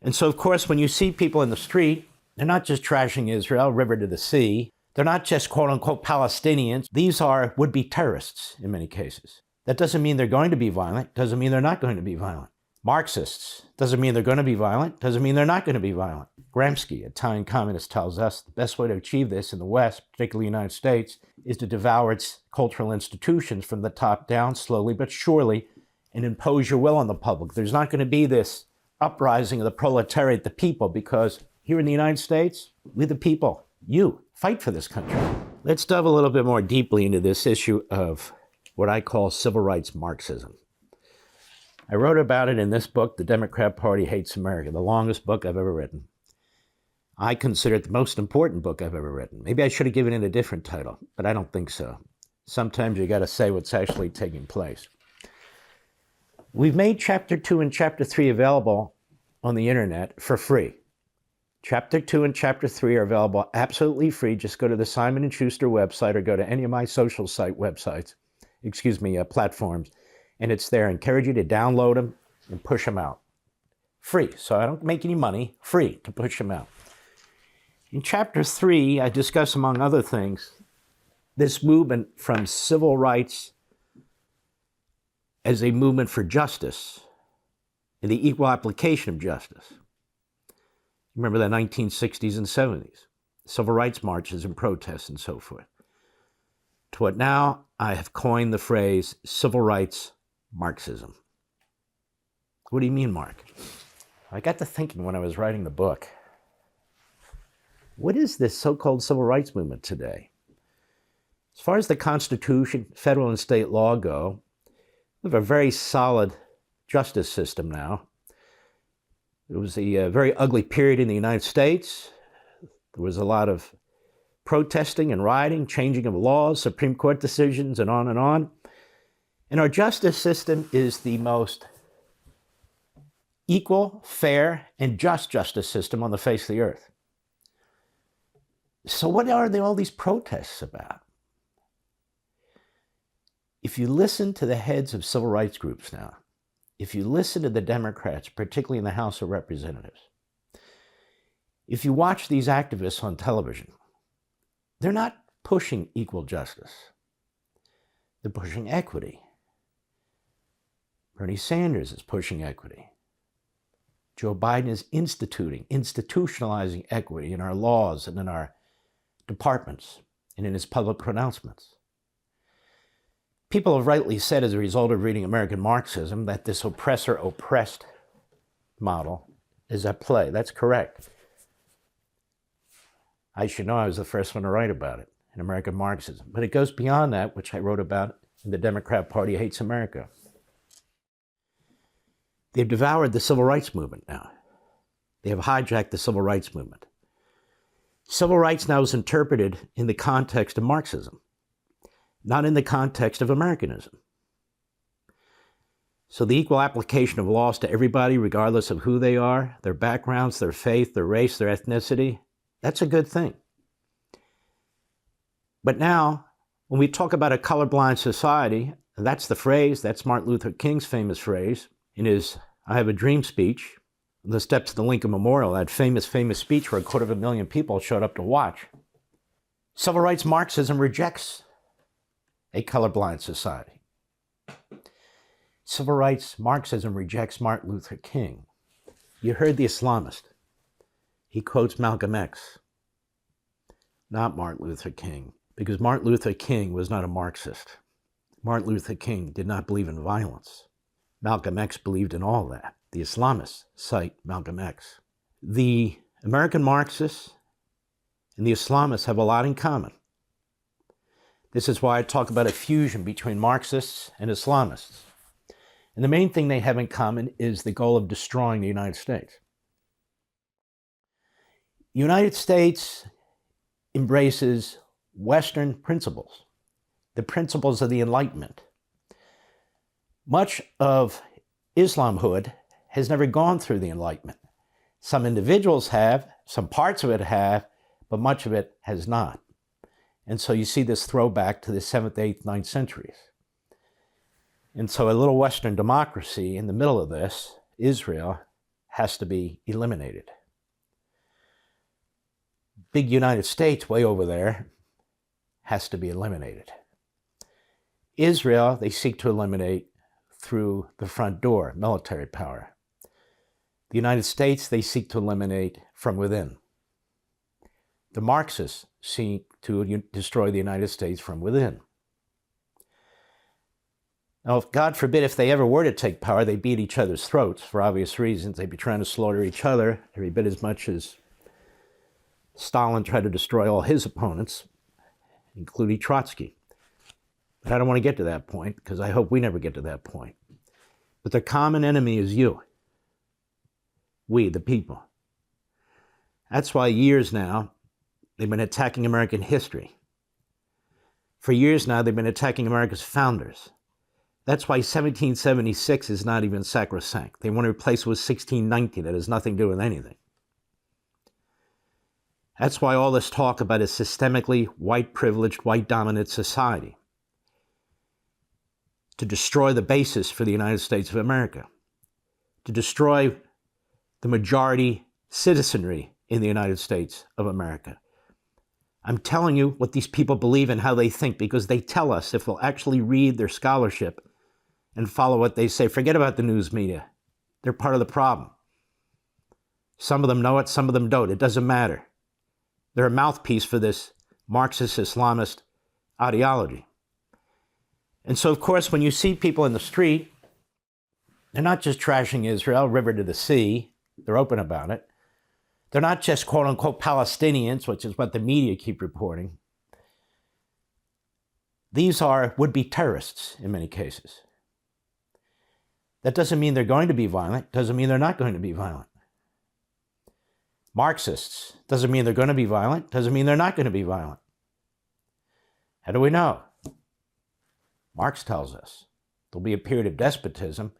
And so, of course, when you see people in the street, they're not just trashing Israel, river to the sea. They're not just quote unquote Palestinians. These are would-be terrorists in many cases. That doesn't mean they're going to be violent. Doesn't mean they're not going to be violent. Marxists. Doesn't mean they're going to be violent. Doesn't mean they're not going to be violent. Gramsci, Italian communist, tells us the best way to achieve this in the West, particularly the United States, is to devour its cultural institutions from the top down, slowly but surely, and impose your will on the public. There's not going to be this uprising of the proletariat, the people, because here in the United States, we the people, you, fight for this country. Let's delve a little bit more deeply into this issue of what I call civil rights Marxism. I wrote about it in this book, The Democrat Party Hates America, the longest book I've ever written. I consider it the most important book I've ever written. Maybe I should have given it a different title, but I don't think so. Sometimes you got to say what's actually taking place. We've made Chapter 2 and Chapter 3 available on the internet for free. Chapter 2 and Chapter 3 are available absolutely free. Just go to the Simon & Schuster website or go to any of my social site websites, platforms, and it's there. I encourage you to download them and push them out. Free, so I don't make any money, free to push them out. In Chapter 3, I discuss, among other things, this movement from civil rights as a movement for justice and the equal application of justice. Remember the 1960s and 70s, civil rights marches and protests and so forth. To what now I have coined the phrase civil rights Marxism. What do you mean, Mark? I got to thinking when I was writing the book, what is this so-called civil rights movement today? As far as the Constitution, federal and state law go, we have a very solid justice system now. It was a very ugly period in the United States. There was a lot of protesting and rioting, changing of laws, Supreme Court decisions, and on and on. And our justice system is the most equal, fair, and just justice system on the face of the earth. So what are all these protests about? If you listen to the heads of civil rights groups now, if you listen to the Democrats, particularly in the House of Representatives, if you watch these activists on television, they're not pushing equal justice. They're pushing equity. Bernie Sanders is pushing equity. Joe Biden is institutionalizing equity in our laws and in our departments and in his public pronouncements. People have rightly said, as a result of reading American Marxism, that this oppressor-oppressed model is at play. That's correct. I should know, I was the first one to write about it in American Marxism. But it goes beyond that, which I wrote about in The Democrat Party Hates America. They've devoured the civil rights movement now. They have hijacked the civil rights movement. Civil rights now is interpreted in the context of Marxism, not in the context of Americanism. So the equal application of laws to everybody, regardless of who they are, their backgrounds, their faith, their race, their ethnicity, that's a good thing. But now, when we talk about a colorblind society, that's the phrase, that's Martin Luther King's famous phrase in his I Have a Dream speech, on the steps of the Lincoln Memorial, that famous speech where 250,000 people showed up to watch. Civil rights Marxism rejects a colorblind society. Civil rights Marxism rejects Martin Luther King. You heard the Islamist. He quotes Malcolm X, not Martin Luther King, because Martin Luther King was not a Marxist. Martin Luther King did not believe in violence. Malcolm X believed in all that. The Islamists cite Malcolm X. The American Marxists and the Islamists have a lot in common. This is why I talk about a fusion between Marxists and Islamists. And the main thing they have in common is the goal of destroying the United States. The United States embraces Western principles, the principles of the Enlightenment. Much of Islamhood has never gone through the Enlightenment. Some individuals have, some parts of it have, but much of it has not. And so you see this throwback to the 7th, 8th, 9th centuries. And so a little Western democracy in the middle of this, Israel, has to be eliminated. Big United States way over there has to be eliminated. Israel, they seek to eliminate through the front door, military power. The United States, they seek to eliminate from within. The Marxists seek to destroy the United States from within. Now, if God forbid, if they ever were to take power, they beat each other's throats for obvious reasons. They'd be trying to slaughter each other every bit as much as Stalin tried to destroy all his opponents, including Trotsky. But I don't want to get to that point, because I hope we never get to that point. But the common enemy is you. We, the people. That's why years now, they've been attacking American history. For years now, they've been attacking America's founders. That's why 1776 is not even sacrosanct. They want to replace it with 1619. That has nothing to do with anything. That's why all this talk about a systemically white privileged, white dominant society to destroy the basis for the United States of America, to destroy the majority citizenry in the United States of America. I'm telling you what these people believe and how they think, because they tell us if we'll actually read their scholarship and follow what they say. Forget about the news media. They're part of the problem. Some of them know it, some of them don't. It doesn't matter. They're a mouthpiece for this Marxist Islamist ideology. And so, of course, when you see people in the street, they're not just trashing Israel, river to the sea. They're open about it. They're not just quote-unquote Palestinians, which is what the media keep reporting. These are would-be terrorists in many cases. That doesn't mean they're going to be violent. Doesn't mean they're not going to be violent. Marxists doesn't mean they're going to be violent. Doesn't mean they're not going to be violent. How do we know? Marx tells us there'll be a period of despotism.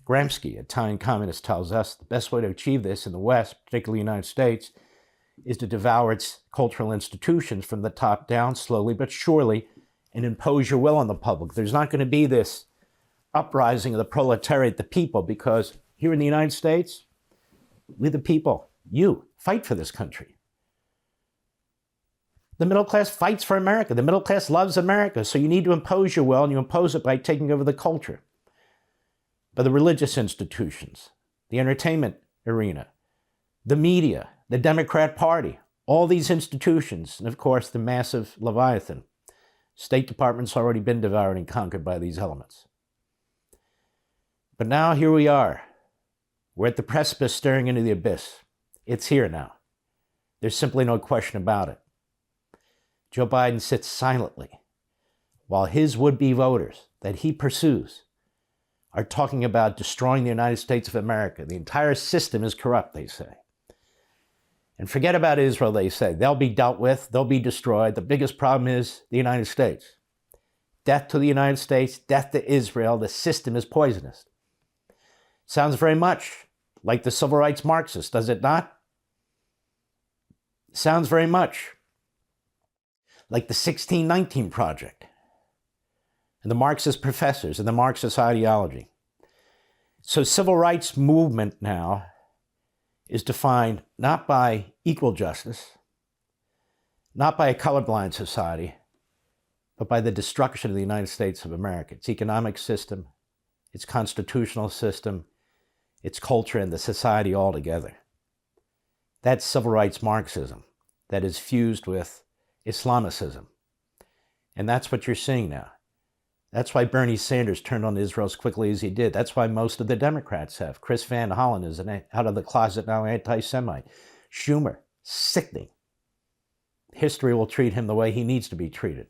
Gramsci, Italian communist, tells us the best way to achieve this in the West, particularly the United States, is to devour its cultural institutions from the top down, slowly but surely, and impose your will on the public. There's not going to be this uprising of the proletariat, the people, because here in the United States, we the people, you, fight for this country. The middle class fights for America. The middle class loves America. So you need to impose your will, and you impose it by taking over the culture, by the religious institutions, the entertainment arena, the media, the Democrat Party, all these institutions, and of course the massive Leviathan. State Department's already been devoured and conquered by these elements. But now here we are. We're at the precipice staring into the abyss. It's here now. There's simply no question about it. Joe Biden sits silently while his would-be voters that he pursues are talking about destroying the United States of America. The entire system is corrupt, they say. And forget about Israel, they say. They'll be dealt with. They'll be destroyed. The biggest problem is the United States. Death to the United States, death to Israel. The system is poisonous. Sounds very much like the civil rights Marxists, does it not? Sounds very much like the 1619 Project and the Marxist professors and the Marxist ideology. So civil rights movement now is defined not by equal justice, not by a colorblind society, but by the destruction of the United States of America, its economic system, its constitutional system, its culture, and the society altogether. That's civil rights Marxism that is fused with Islamicism. And that's what you're seeing now. That's why Bernie Sanders turned on Israel as quickly as he did. That's why most of the Democrats have. Chris Van Hollen is an out of the closet now anti-Semite. Schumer, sickening. History will treat him the way he needs to be treated.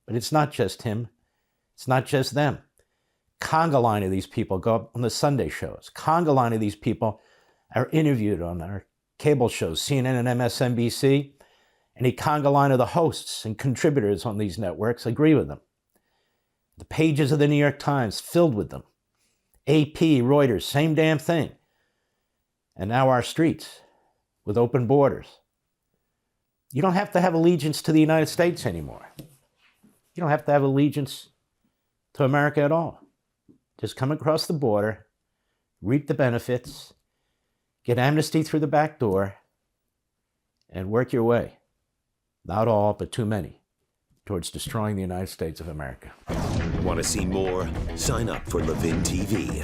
But it's not just him. It's not just them. Conga line of these people go up on the Sunday shows. Conga line of these people are interviewed on our cable shows, CNN and MSNBC, and a conga line of the hosts and contributors on these networks agree with them. The pages of the New York Times filled with them. AP, Reuters, same damn thing. And now our streets with open borders. You don't have to have allegiance to the United States anymore. You don't have to have allegiance to America at all. Just come across the border, reap the benefits, Get amnesty through the back door and work your way, not all, but too many, towards destroying the United States of America. Want to see more? Sign up for Levin TV.